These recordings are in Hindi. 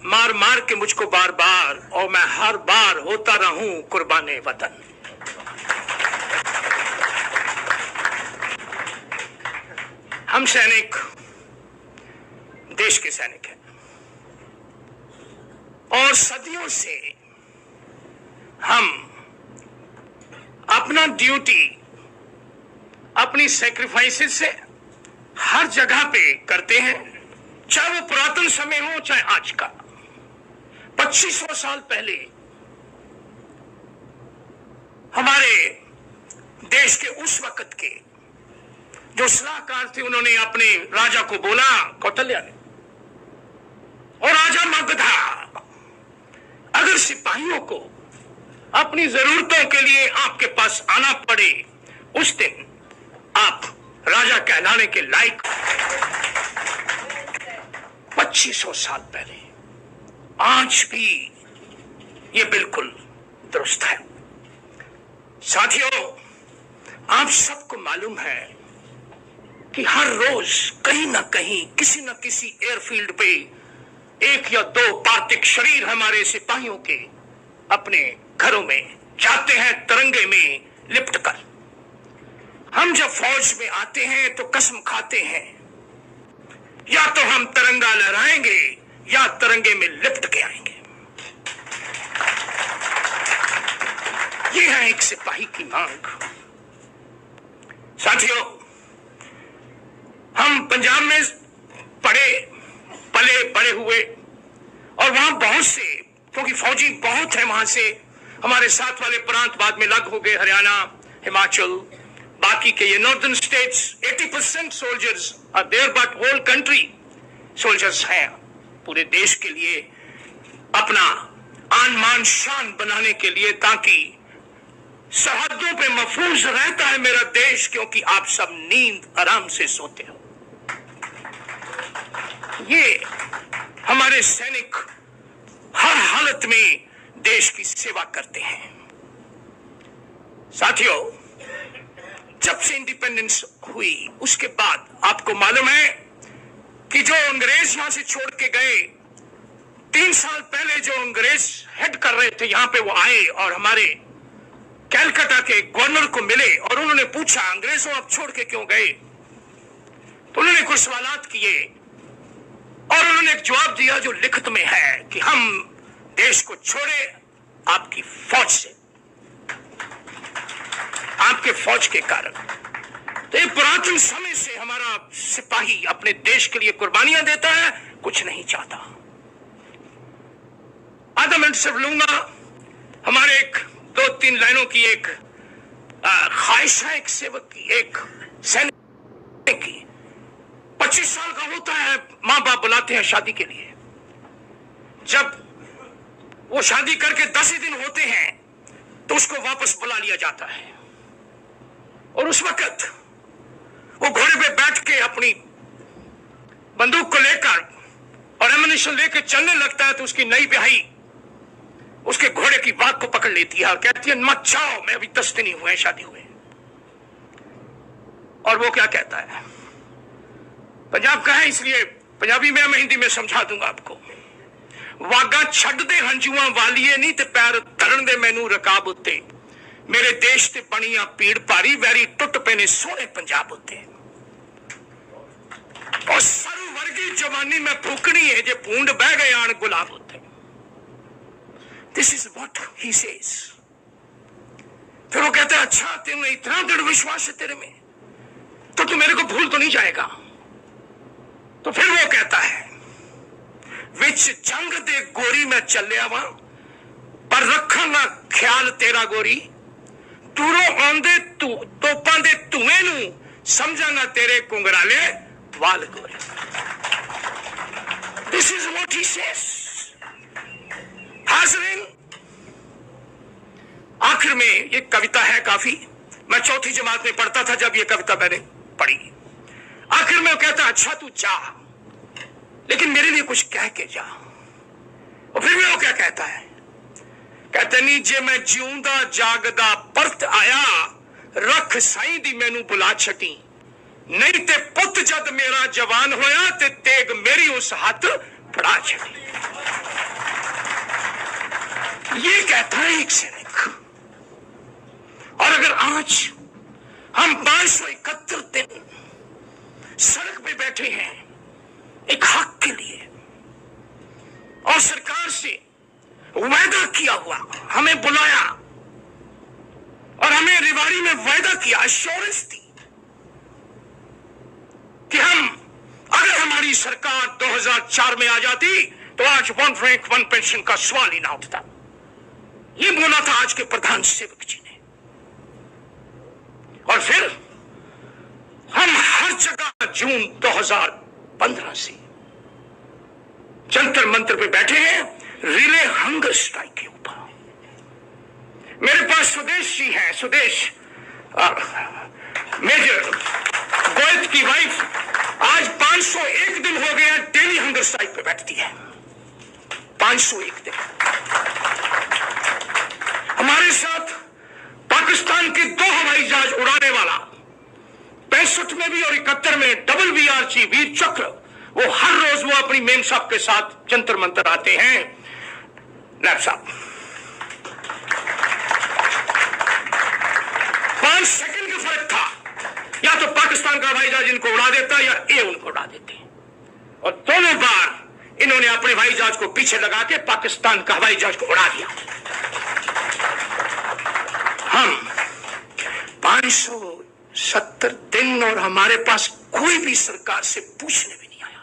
मार मार के मुझको बार बार, और मैं हर बार होता रहूं कुर्बाने वतन। हम सैनिक देश के सैनिक हैं और सदियों से हम अपना ड्यूटी अपनी सैक्रिफाइसेस से हर जगह पे करते हैं, चाहे वो पुरातन समय हो चाहे आज का। 2500 साल पहले हमारे देश के उस वक्त के जो सलाहकार थे, उन्होंने अपने राजा को बोला, कौशल्या ने, और राजा मगधा, अगर सिपाहियों को अपनी जरूरतों के लिए आपके पास आना पड़े, उस दिन आप राजा कहलाने के लायक। 2500 साल पहले, आज भी ये बिल्कुल दुरुस्त है। साथियों, आप सबको मालूम है कि हर रोज कहीं ना कहीं किसी न किसी एयरफील्ड पे एक या दो पार्थिव शरीर हमारे सिपाहियों के अपने घरों में जाते हैं, तिरंगे में लिपट कर। हम जब फौज में आते हैं तो कसम खाते हैं, या तो हम तिरंगा लहराएंगे या तिरंगे में लिपट के आएंगे। ये है एक सिपाही की मांग। साथियों, हम पंजाब में पले बड़े हुए और वहां बहुत से, क्योंकि फौजी बहुत है वहां से, हमारे साथ वाले प्रांत बाद में लग हो गए, हरियाणा, हिमाचल, बाकी के ये northern states. 80% soldiers are there, but whole country soldiers हैं। पूरे देश के लिए अपना आन मान शान बनाने के लिए, ताकि सरहदों पे महफूज रहता है मेरा देश, क्योंकि आप सब नींद आराम से सोते हो। ये हमारे सैनिक हर हालत में देश की सेवा करते हैं। साथियों, जब से इंडिपेंडेंस हुई उसके बाद आपको मालूम है कि जो अंग्रेज यहां से छोड़ के गए, 3 साल पहले जो अंग्रेज हेड कर रहे थे यहां पे, वो आए और हमारे कलकत्ता के गवर्नर को मिले और उन्होंने पूछा, अंग्रेजों आप छोड़ के क्यों गए? तो उन्होंने कुछ सवालात किए और उन्होंने एक जवाब दिया जो लिखित में है कि हम देश को छोड़े आपकी फौज से, आपके फौज के कारण। तो ये पुरातन समय से हमारा सिपाही अपने देश के लिए कुर्बानियां देता है, कुछ नहीं चाहता। आधा मिनट सिर्फ लूंगा। हमारे एक 2-3 लाइनों की एक ख्वाहिश है, एक सेवक की, एक सैनिक की। 25 साल का होता है, माँ बाप बुलाते हैं शादी के लिए। जब वो शादी करके 10 ही दिन होते हैं तो उसको वापस बुला लिया जाता है, और उस वक्त वो घोड़े पे बैठ के अपनी बंदूक को लेकर और एमुनिशन लेकर चलने लगता है, तो उसकी नई ब्याही उसके घोड़े की बात को पकड़ लेती है और कहती है, मत जाओ, मैं अभी 10 दिन ही हुए शादी हुए। और वो क्या कहता है, पंजाब का है इसलिए पंजाबी में, मैं हिंदी में समझा दूंगा आपको। वागा छड़ दे हंजुआ वालिए नहीं ते पैर धरन दे मैनू रकाब उत्ते, मेरे देश ते बनिया पीड़ भारी, वैरी टुट पे ने सोने पंजाब उत्ते। और सर वर्गी जवानी में फूकनी है जे भूंड बह गए आन गुलाब उत्ते। This is what he says. फिर वो कहता है, अच्छा तेरे इतना दृढ़ विश्वास है तेरे में, तो तू मेरे को भूल तो नहीं जाएगा? तो फिर वो कहता है, विच जंग दे गोरी मैं चलिया वा, पर रखा ना ख्याल तेरा गोरी, दूरों आंदे तू तोपां दे धुएं नू समझा ना तेरे कुंगराले वाल गोरी। This is what he says. हाज़रीन, आखिर में ये कविता है काफी, मैं 4th जमात में पढ़ता था जब ये कविता मैंने पढ़ी। आखिर में वो कहता, अच्छा तू जा, लेकिन मेरे लिए कुछ कह के जा। और फिर वो क्या कहता है, कहते नहीं, जे मैं जिऊंदा जागदा परत आया, रख साईं दी मैनू बुला छटी, नहीं ते पुत जद मेरा जवान होया ते तेग मेरी उस हाथ फड़ा छटी। कहता है एक सैनिक। और अगर आज हम 571 दिन सड़क पे बैठे हैं एक हक के लिए, और सरकार से वायदा किया हुआ हमें बुलाया और हमें रेवाड़ी में वायदा किया, एश्योरेंस दी कि हम, अगर हमारी सरकार 2004 में आ जाती तो आज 1 रैंक 1 पेंशन का सवाल ही ना उठता। ये बोला था आज के प्रधान सेवक जी ने। और फिर हम हर जगह जून 2015 से जंतर मंत्र पे बैठे हैं रिले हंगर स्ट्राइक के ऊपर। मेरे पास सुदेश जी हैं, सुदेश मेजर गोयत की वाइफ आज 501 दिन हो गया डेली हंगर स्ट्राइक पे बैठती है। 501 दिन। हमारे साथ पाकिस्तान के 2 हवाई जहाज उड़ाने वाला 65 में भी और 71 में डबल VRG वीर चक्र, वो हर रोज वो अपनी मेम साहब के साथ जंतर मंतर आते हैं। नायब साहब 5 सेकंड का फर्क था, या तो पाकिस्तान का हवाई जहाज इनको उड़ा देता या ये उनको उड़ा देते, और दोनों बार इन्होंने अपने हवाई जहाज को पीछे लगा के पाकिस्तान का हवाई जहाज को उड़ा दिया। हम 570 दिन और हमारे पास कोई भी सरकार से पूछने भी नहीं आया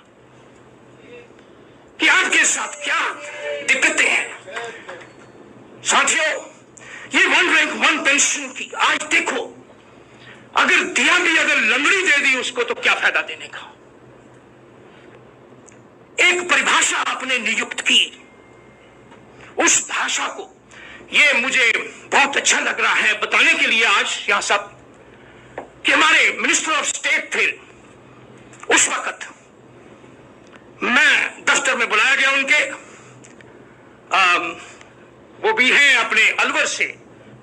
कि आपके साथ क्या दिक्कतें हैं। साथियों, ये 1 रैंक 1 पेंशन की आज देखो, अगर दिया भी, अगर लंगड़ी दे दी उसको तो क्या फायदा देने का। एक परिभाषा आपने नियुक्त की, उस भाषा को, ये मुझे बहुत अच्छा लग रहा है बताने के लिए आज यहां सब, कि हमारे मिनिस्टर ऑफ स्टेट थे उस वक्त, मैं दफ्तर में बुलाया गया उनके, वो भी हैं अपने अलवर से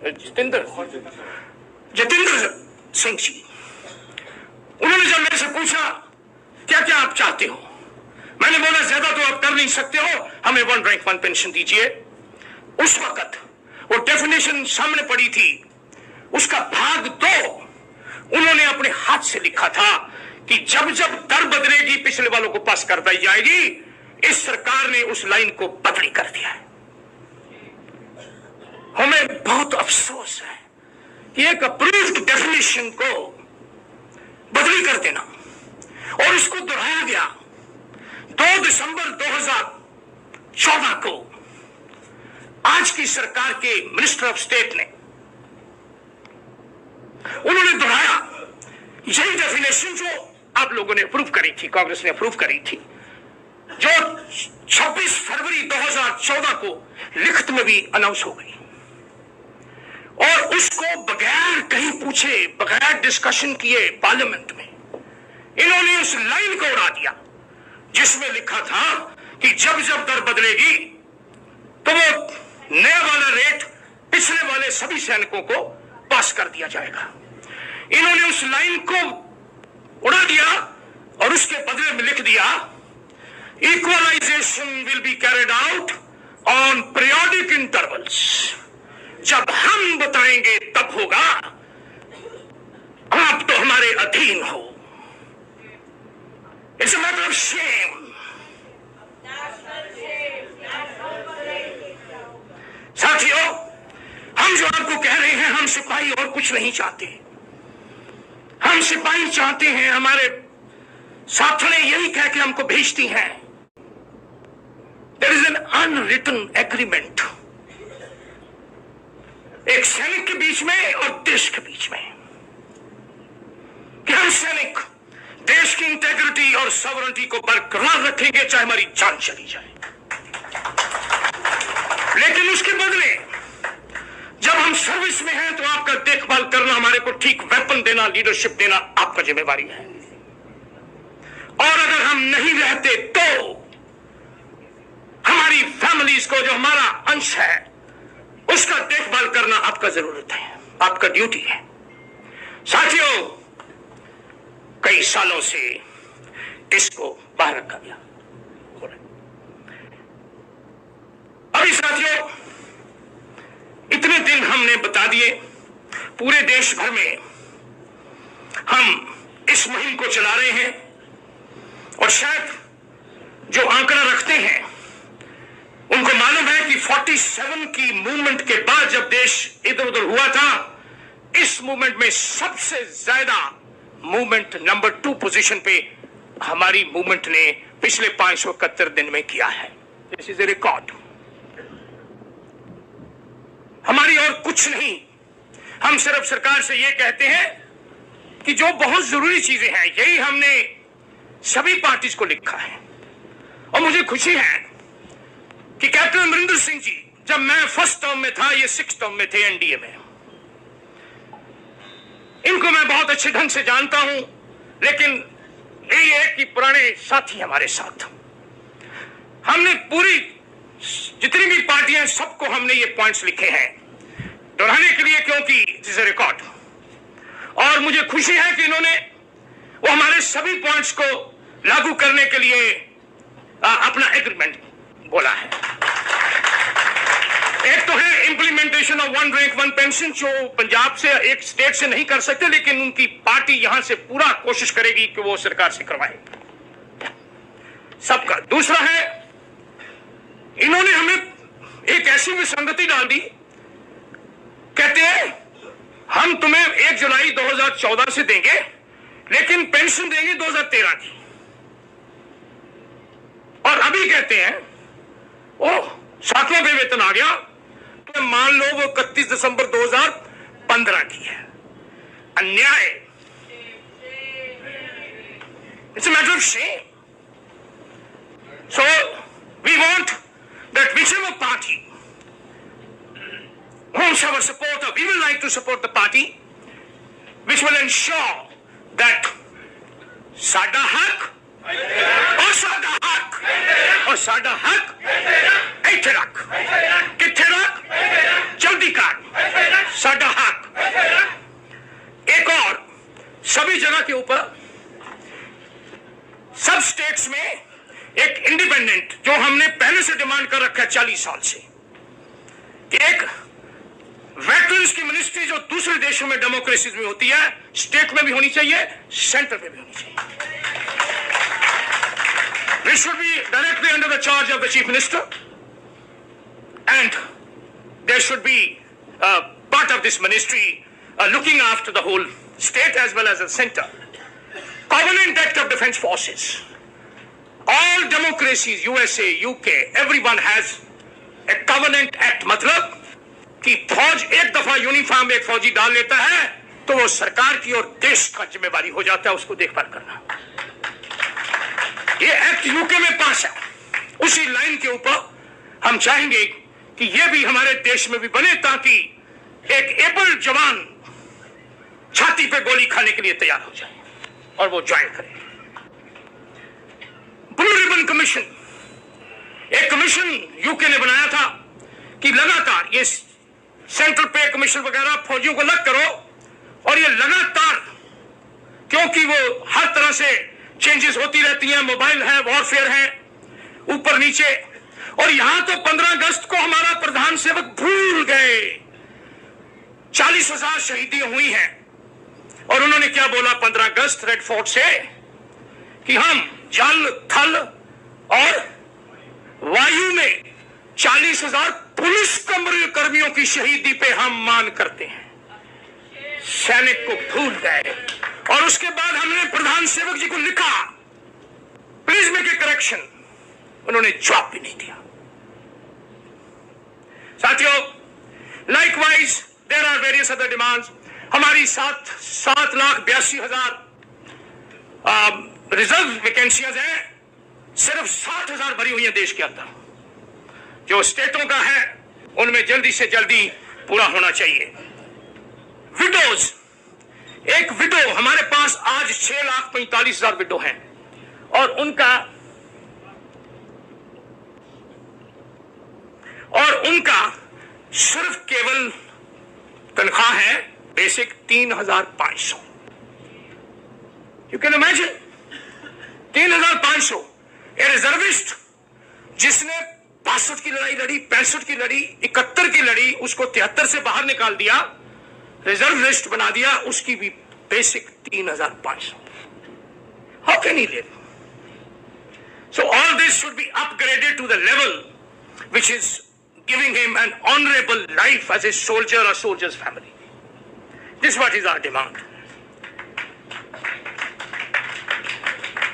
जतिंदर सिंह जी। उन्होंने जब मेरे से पूछा क्या क्या आप चाहते हो, मैंने बोला ज्यादा तो आप कर नहीं सकते हो, हमें 1 रैंक 1 पेंशन दीजिए। उस वक्त वो डेफिनेशन सामने पड़ी थी, उसका भाग 2 उन्होंने अपने हाथ से लिखा था कि जब जब दर बदलेगी पिछले वालों को पास कर दी जाएगी। इस सरकार ने उस लाइन को बदली कर दिया है। हमें बहुत अफसोस है कि एक अप्रूव्ड डेफिनेशन को बदली कर देना, और उसको दोहराया गया 2 दिसंबर 2014 को आज की सरकार के मिनिस्टर ऑफ स्टेट ने, उन्होंने दोहराया यही डेफिनेशन जो आप लोगों ने अप्रूव करी थी, कांग्रेस ने अप्रूव करी थी, जो 26 फरवरी 2014 को लिखित में भी अनाउंस हो गई, और उसको बगैर कहीं पूछे, बगैर डिस्कशन किए पार्लियामेंट में इन्होंने उस लाइन को उड़ा दिया जिसमें लिखा था कि जब जब दर बदलेगी तो वो नया वाला रेट पिछले वाले सभी सैनिकों को पास कर दिया जाएगा। इन्होंने उस लाइन को उड़ा दिया और उसके बदले में लिख दिया equalization will be carried out on periodic intervals. जब हम बताएंगे तब होगा, आप तो हमारे अधीन हो। It's a matter of Shem. साथियों, हम जो आपको कह रहे हैं, हम सिपाही और कुछ नहीं चाहते। हम सिपाही चाहते हैं, हमारे साथियों यही कह के हमको भेजती हैं, there is an unwritten agreement एक सैनिक के बीच में और देश के बीच में, कि हम सैनिक देश की इंटेग्रिटी और सॉवरेनिटी को बरकरार रखेंगे चाहे हमारी जान चली जाए। लेकिन उसके बदले जब हम सर्विस में हैं तो आपका देखभाल करना, हमारे को ठीक वेपन देना, लीडरशिप देना आपका जिम्मेवारी है। और अगर हम नहीं रहते तो हमारी फैमिलीज को, जो हमारा अंश है, उसका देखभाल करना आपका जरूरत है, आपका ड्यूटी है। साथियों, कई सालों से इसको बाहर रखा गया। अभी साथियों, दिन हमने बता दिए। पूरे देश भर में हम इस मुहिम को चला रहे हैं और शायद जो आंकड़ा रखते हैं उनको मालूम है कि 47 की मूवमेंट के बाद जब देश इधर उधर हुआ था, इस मूवमेंट में सबसे ज्यादा मूवमेंट नंबर 2 पोजीशन पे हमारी मूवमेंट ने पिछले 571 दिन में किया है। This is a record. हमारी और कुछ नहीं, हम सिर्फ सरकार से यह कहते हैं कि जो बहुत जरूरी चीजें हैं, यही हमने सभी पार्टीज को लिखा है। और मुझे खुशी है कि कैप्टन अमरिंदर सिंह जी, जब मैं फर्स्ट टर्म में था, ये 6th टर्म में थे एनडीए में, इनको मैं बहुत अच्छे ढंग से जानता हूं, लेकिन यही है कि पुराने साथी हमारे साथ, हमने पूरी जितनी भी पार्टियां, सबको हमने ये पॉइंट्स लिखे हैं दोहराने के लिए, क्योंकि इट इज अ रिकॉर्ड। और मुझे खुशी है कि इन्होंने वो हमारे सभी पॉइंट्स को लागू करने के लिए अपना एग्रीमेंट बोला है। एक तो है इंप्लीमेंटेशन ऑफ 1 रैंक 1 पेंशन, जो पंजाब से, एक स्टेट से नहीं कर सकते, लेकिन उनकी पार्टी यहां से पूरा कोशिश करेगी कि वो सरकार से करवाए सबका। दूसरा है, इन्होंने हमें एक ऐसी विसंगति डाल दी, कहते हैं हम तुम्हें 1 जुलाई 2014 से देंगे, लेकिन पेंशन देंगे 2013 की। और अभी कहते हैं ओह 7वां पे वेतन आ गया, तो मान लो वो 31 दिसंबर 2015 की है। अन्याय। It's a matter of shame. So we want that whichever party wants our support, or we will like to support the party which will ensure that साडा हक और साडा हक और साडा हक ਇੱਥੇ ਰੱਖ, किथे रख, जल्दी कर, साडा हक। एक और, सभी जगह के ऊपर सब स्टेट्स में एक इंडिपेंडेंट, जो हमने पहले से डिमांड कर रखा है 40 साल से, एक वेटरन्स की मिनिस्ट्री जो दूसरे देशों में डेमोक्रेसीज में होती है, स्टेट में भी होनी चाहिए, सेंटर में भी होनी चाहिए। This should be directly under the charge of the chief minister, and there should be part of this ministry looking after the whole state as well as the center. Covenant Act of Defense Forces. All democracies, USA, UK, everyone has a Covenant Act. मतलब कि फौज एक दफा यूनिफॉर्म एक फौजी डाल लेता है तो वो सरकार की और देश का जिम्मेवारी हो जाता है उसको देखभाल करना। ये एक्ट यूके में पास है। उसी लाइन के ऊपर हम चाहेंगे कि ये भी हमारे देश में भी बने, ताकि एक एबल जवान छाती पे गोली खाने के लिए तैयार हो जाए और वो ज्वाइन करे। ब्लू रिबन कमीशन, एक कमीशन यूके ने बनाया था कि लगातार ये सेंट्रल पे कमीशन वगैरह फौजियों को अलग करो, और ये लगातार, क्योंकि वो हर तरह से चेंजेस होती रहती हैं, मोबाइल है, वॉरफेयर है, ऊपर नीचे। और यहां तो 15 अगस्त को हमारा प्रधान सेवक भूल गए, 40,000 शहीदियां हुई हैं, और उन्होंने क्या बोला 15 अगस्त रेड फोर्ट से कि हम जल, थल और वायु में 40,000 पुलिस कर्मियों की शहीदी पे हम मान करते हैं। सैनिक को भूल गए, और उसके बाद हमने प्रधान सेवक जी को लिखा प्लीज मेक ए करेक्शन, उन्होंने जवाब भी नहीं दिया। साथियों, likewise there are various other demands. हमारी 7,82,000 रिजर्व वैकेंसियां हैं, सिर्फ 60,000 भरी हुई है देश के अंदर। जो स्टेटों का है उनमें जल्दी से जल्दी पूरा होना चाहिए। विडोज, एक विडो, हमारे पास आज 6,45,000 विडो हैं, और उनका सिर्फ केवल तनख्वाह है basic 3,500। You can imagine 3,500। A reservist जिसने 62 की लड़ाई लड़ी, 65 की लड़ी, 71 की लड़ी, उसको 73 से बाहर निकाल दिया, रिजर्व लिस्ट बना दिया, उसकी भी basic 3500. How can he live? So all this should be upgraded to the level which is giving him an honorable life as a soldier or soldier's family. This is what is our demand.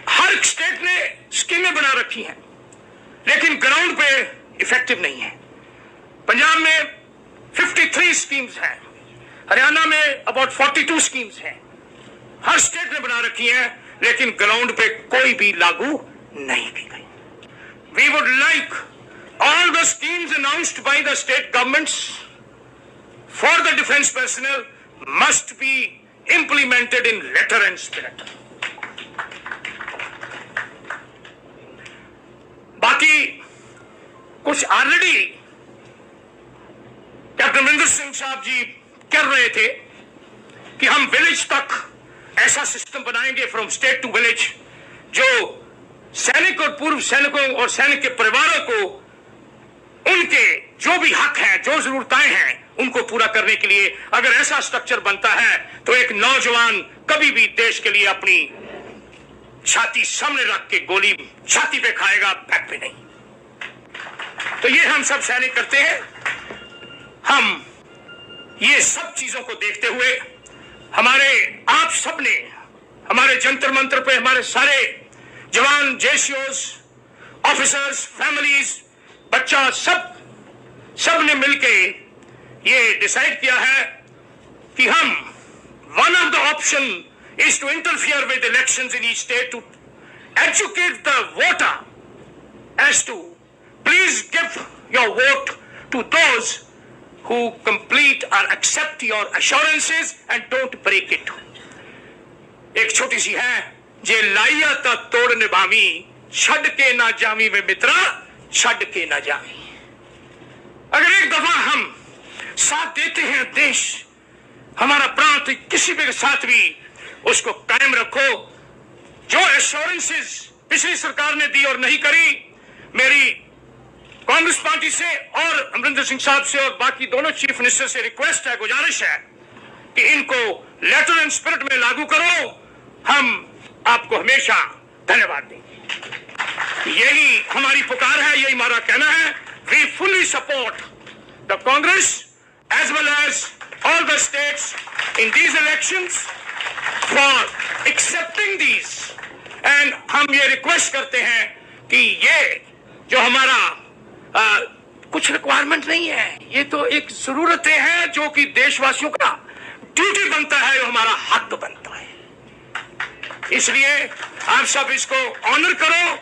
Her state ने स्कीमें बना रखी हैं, लेकिन ग्राउंड पे इफेक्टिव नहीं है. पंजाब में 53 स्कीम्स हैं, हरियाणा में अबाउट 42 स्कीम्स हैं. हर स्टेट ने बना रखी हैं, लेकिन ग्राउंड पे कोई भी लागू नहीं की गई. We would like all the schemes announced by the state governments for the defense personnel must be implemented in letter and spirit. बाकी कुछ ऑलरेडी कैप्टन अमरिंदर सिंह साहब जी कर रहे थे कि हम विलेज तक ऐसा सिस्टम बनाएंगे फ्रॉम स्टेट टू विलेज, जो सैनिक और पूर्व सैनिकों और सैनिक के परिवारों को उनके जो भी हक हैं, जो जरूरतें हैं, उनको पूरा करने के लिए अगर ऐसा स्ट्रक्चर बनता है तो एक नौजवान कभी भी देश के लिए अपनी छाती सामने रख के गोली छाती पे खाएगा, बैक पे नहीं. तो ये हम सब सैनिक करते हैं. हम ये सब चीजों को देखते हुए हमारे आप सबने हमारे जंतर मंतर पे हमारे सारे जवान, जेसीओस, ऑफिसर्स, फैमिलीज, बच्चा सब ने मिलके ये डिसाइड किया है कि हम one of the option is to interfere with elections in each state to educate the voter as to please give your vote to those who complete or accept your assurances and don't break it. एक छोटी सी है, जे लाइया ता तोड़ निभावी, छड़ के ना जावी वे मित्रा, छड़ के ना जावी. अगर एक दफा हम साथ देते हैं देश, हमारा प्रांत किसी भी के साथ भी उसको कायम रखो. जो एश्योरेंसेस पिछली सरकार ने दी और नहीं करी, मेरी कांग्रेस पार्टी से और अमरिंदर सिंह साहब से और बाकी दोनों चीफ मिनिस्टर से रिक्वेस्ट है, गुजारिश है कि इनको लेटर एंड स्पिरिट में लागू करो. हम आपको हमेशा धन्यवाद देंगे. यही हमारी पुकार है, यही हमारा कहना है. We fully support the Congress as well as all the states in these elections for excepting these. And हम ये रिक्वेस्ट करते हैं कि ये जो हमारा कुछ रिक्वायरमेंट नहीं है, ये तो एक जरूरतें हैं जो कि देशवासियों का ड्यूटी बनता है, जो हमारा हक बनता है. इसलिए आप सब इसको ऑनर करो.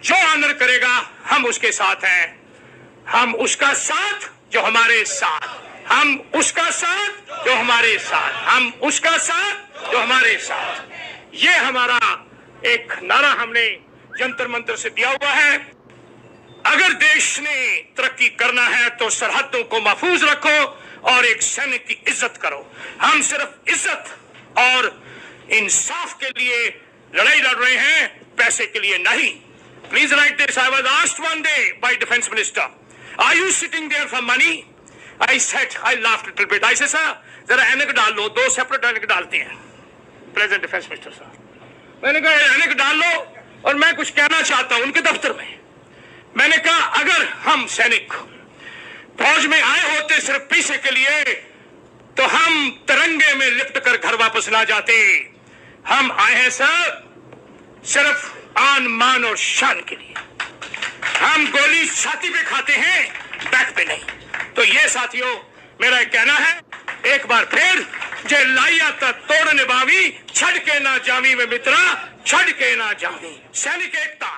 जो ऑनर करेगा हम उसके साथ हैं. हम उसका साथ जो हमारे साथ, हम उसका साथ जो हमारे साथ, हम उसका साथ जो हमारे साथ. ये हमारा एक नारा हमने जंतर मंतर से दिया हुआ है. अगर देश ने तरक्की करना है तो सरहदों को महफूज रखो और एक सैनिक की इज्जत करो. हम सिर्फ इज्जत और इंसाफ के लिए लड़ाई लड़ रहे हैं, पैसे के लिए नहीं. Please write this. I was asked one day by defence minister, are you sitting there for money? I said, I laughed little bit. I said, sir जरा एनक डाल लो. दो सेपरेट एनक डालते हैं प्रेजेंट डिफेंस मिनिस्टर साहब. मैंने कहा एनक डाल लो और मैं कुछ कहना चाहता हूं उनके दफ्तर में. मैंने कहा अगर हम सैनिक फौज में आए होते सिर्फ पैसे के लिए तो हम तिरंगे में लिपट कर घर वापस ना जाते. हम आए हैं सर सिर्फ आन मान और शान के लिए. हम गोली छाती पे खाते हैं, बैक पे नहीं. तो ये साथियों मेरा कहना है, एक बार फिर, जे लाइया ता तोड़ निभावी, छड़ के ना जावी में मित्रा, छड़ के ना जावी. सैनिक एकता.